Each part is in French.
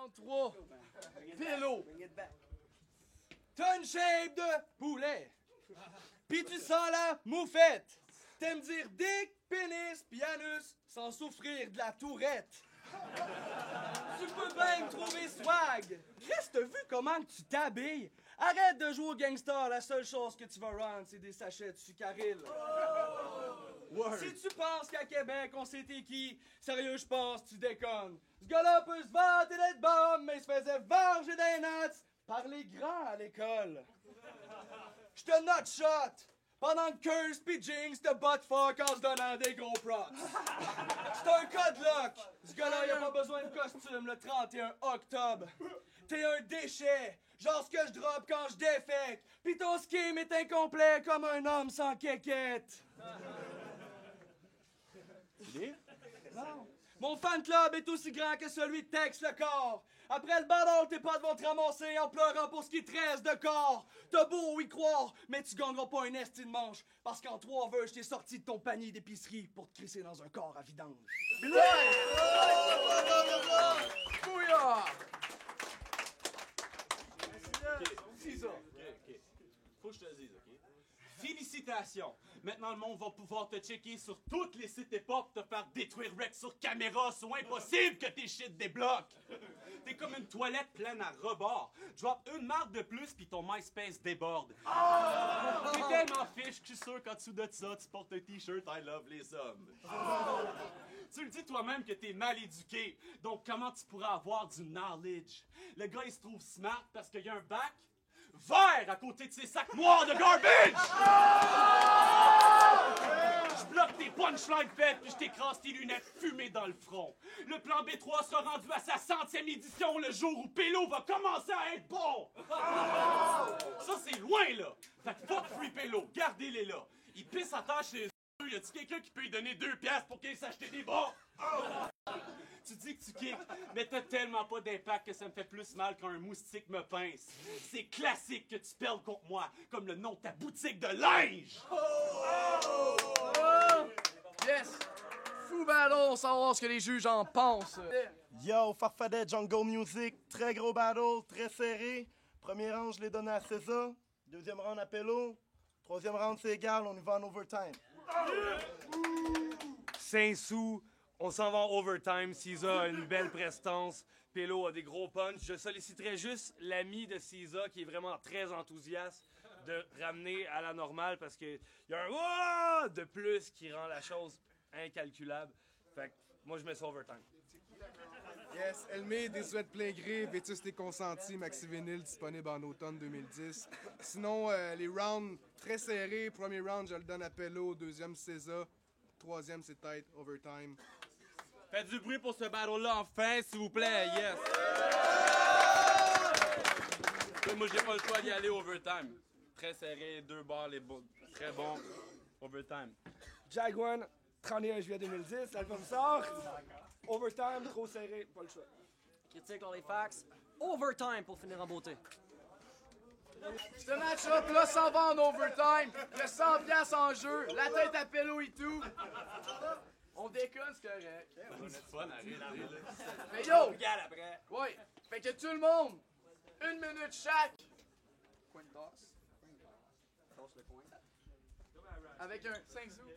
En 3. Pélo. T'as une shape de poulet. Pis tu sens la moufette. T'aimes dire dick, pénis, pis anus, sans souffrir de la tourette. Tu peux bien me trouver swag. Chris, t'as vu comment tu t'habilles? Arrête de jouer au gangster, la seule chose que tu vas rendre, c'est des sachets de sucaril. Si tu penses qu'à Québec, on sait t'es qui, sérieux, je pense, tu déconnes. Ce gars-là peut se vanter d'être bon, mais il se faisait varger des notes par les grands à l'école. Je te note shot pendant que Curse pis Jinx te butt fuck en se donnant des gros props. C'est un code lock. Ce gars-là, il a pas besoin de costume le 31 octobre. T'es un déchet, genre ce que je drop quand je défecte. Pis ton scheme est incomplet comme un homme sans quéquette. Non. Mon fan club est aussi grand que celui de Tex le corps. Après le ballon, tes potes vont te ramasser en pleurant pour ce qui te reste de corps. T'as beau y croire, mais tu gagneras pas un esti de manche. Parce qu'en 3 vœux, je t'ai sorti de ton panier d'épicerie pour te crisser dans un corps à vidange. Bouillard! C'est ça. OK. Faut que je te dise, OK? Félicitations! Maintenant, le monde va pouvoir te checker sur tous les sites hip-hop, te faire détruire Rex sur caméra. C'est impossible que tes shit débloquent! T'es comme une toilette pleine à rebord. Drop une marque de plus, puis ton MySpace déborde. T'es tellement fiche que je suis sûr qu'en dessous de ça, tu portes un t-shirt I love les hommes. Tu le dis toi-même que t'es mal éduqué. Donc, comment tu pourrais avoir du knowledge? Le gars, il se trouve smart parce qu'il y a un bac vert à côté de ses sacs noirs de garbage! Je bloque tes punchlines faites puis je t'écrase tes lunettes fumées dans le front. Le plan B3 sera rendu à sa 100e édition le jour où Pélo va commencer à être bon! Ça, c'est loin, là! Fait que fuck Free Pélo, gardez-les là. Il pisse à terre chez eux. Y a-tu quelqu'un qui peut lui donner 2 piastres pour qu'il s'achète des bas? Tu dis que tu kicks, mais t'as tellement pas d'impact que ça me fait plus mal quand un moustique me pince. C'est classique que tu perdes contre moi, comme le nom de ta boutique de linge! Yes! Fou ballon, savoir ce que les juges en pensent. Yo, Farfadet Jungle Music, très gros battle, très serré. Premier round, je l'ai donné à César. Deuxième round à Pélo. Troisième round, c'est égal, on y va en overtime. 5 sous, on s'en va en overtime. Cisa a une belle prestance. Pélo a des gros punchs. Je solliciterais juste l'ami de Cisa qui est vraiment très enthousiaste de ramener à la normale parce qu'il y a un « Wouah » de plus qui rend la chose incalculable. Fait que moi, je mets ça overtime. Yes, Elmé, des souhaits plein gré, Vétuste consenti, Maxi Vinyl disponible en automne 2010. Sinon, les rounds très serrés. Premier round, je le donne à Pélo. Deuxième, César. Troisième, c'est tête, overtime. Faites du bruit pour ce battle-là enfin, s'il vous plaît. Yes! Moi, j'ai pas le choix d'y aller overtime. Très serré, 2 barres, les très bon. Overtime. Jaguan, 31 juillet 2010, l'album sort. Overtime, trop serré, pas le choix. Critique Halifax, overtime pour finir en beauté. Ce match-up là s'en va en overtime. Il y a 100 piastres en jeu, la tête à Pélo et tout. On déconne, c'est correct. Mais yo! Ouais, fait que tout le monde, 1 minute chaque. Coin de tasse. Tasse le coin. Avec un 5 sous.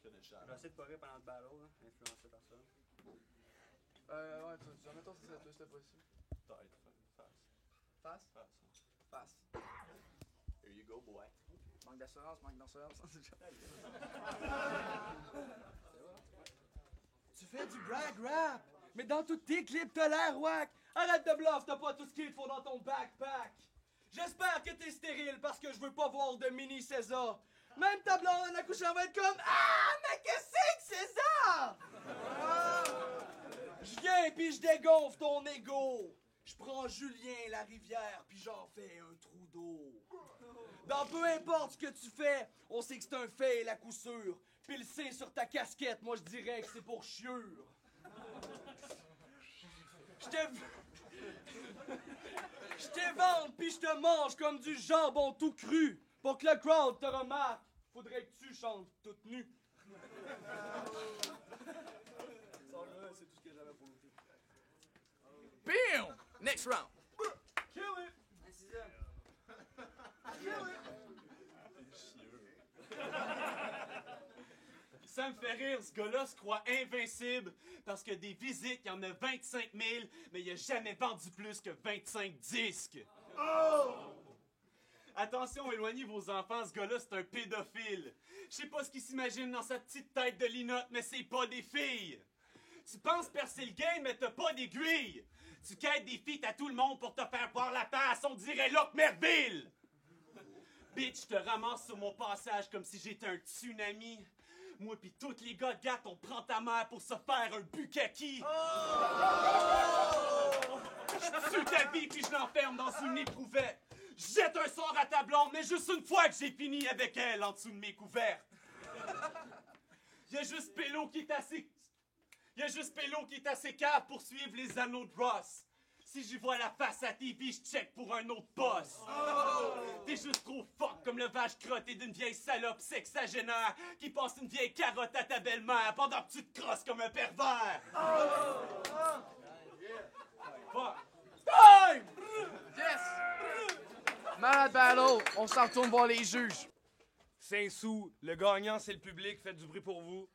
Je vais essayer de pas rire pendant le battle, hein, influencer personne. Ouais, mettons si c'est toi cette fois-ci. Face? Face. Here you go, boy. Manque d'assurance. Tu fais du brag rap, mais dans tous tes clips, t'as l'air whack. Arrête de bluff, t'as pas tout ce qu'il faut dans ton backpack. J'espère que t'es stérile parce que je veux pas voir de mini César. Même ta blonde en accouchant va être comme « Ah, mais qu'est-ce que c'est ça? » Je viens pis je dégonfle ton ego. Je prends Julien la rivière pis j'en fais un trou d'eau. Dans peu importe ce que tu fais, on sait que c'est un fail à coup sûr. Pis le C sur ta casquette, moi je dirais que c'est pour chiure. Je t'évente pis je te mange comme du jambon tout cru. Pour que le crowd te remarque, faudrait que tu chantes toute nue. Ça, là, c'est tout ce que j'avais pour vous. Bam! Next round. Ça me fait rire, ce gars-là se croit invincible parce que des visites, il y en a 25 000, mais il a jamais vendu plus que 25 disques. Oh! Attention, éloignez vos enfants, ce gars-là, c'est un pédophile. Je sais pas ce qu'il s'imagine dans sa petite tête de linotte, mais c'est pas des filles. Tu penses percer le game, mais t'as pas d'aiguille. Tu quêtes des feats à tout le monde pour te faire voir la face, on dirait Locke Merville. Bitch, je te ramasse sur mon passage comme si j'étais un tsunami. Moi pis tous les gars de gâte, on prend ta mère pour se faire un bukkake. Je tue ta vie puis je l'enferme dans une éprouvette. Je jette un sort à ta blonde, mais juste une fois que j'ai fini avec elle en dessous de mes couvertes. Y'a juste Pélo qui est assez cave pour suivre les anneaux de Ross. Si j'y vois la face à TV, je check pour un autre boss. T'es juste trop fuck comme le vache crotté d'une vieille salope sexagénaire qui passe une vieille carotte à ta belle-mère pendant que tu te crosses comme un pervers. Fuck. Time! Yes! Malade battle, on s'en retourne voir les juges. 5 sous, le gagnant c'est le public, faites du bruit pour vous.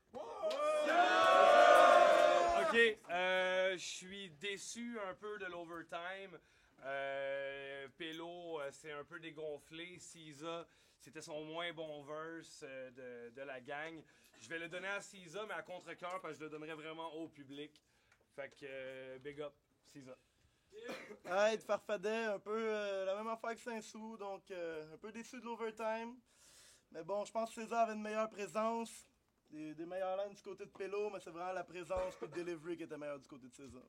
Ok, je suis déçu un peu de l'overtime. Pélo s'est un peu dégonflé. Cisa, c'était son moins bon verse de la gang. Je vais le donner à Cisa, mais à contre-cœur, parce que je le donnerais vraiment au public. Fait que, big up, Cisa. Hey, Farfadet, un peu la même affaire que Saint-Sou, donc un peu déçu de l'overtime. Mais bon, je pense que César avait une meilleure présence. Des meilleures lines du côté de Pélo, mais c'est vraiment la présence et le delivery qui était meilleur du côté de César.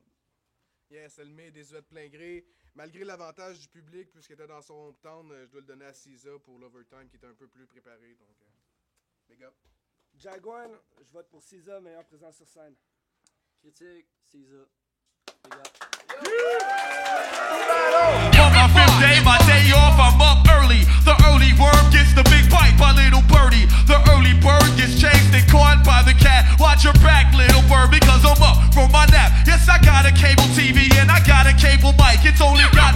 Yes, elle met des de plein gré. Malgré l'avantage du public, puisqu'il était dans son hometown, je dois le donner à Cisa pour l'overtime qui était un peu plus préparé. Donc, big up. Jaguar, je vote pour Cisa, meilleure présence sur scène. Critique, Cisa. Big up. On my fifth day, my day off, I'm up early. The early worm gets the big bite by little birdie. The early bird gets chased and caught by the cat. Watch your back, little bird, because I'm up from my nap. Yes, I got a cable TV and I got a cable mic. It's only got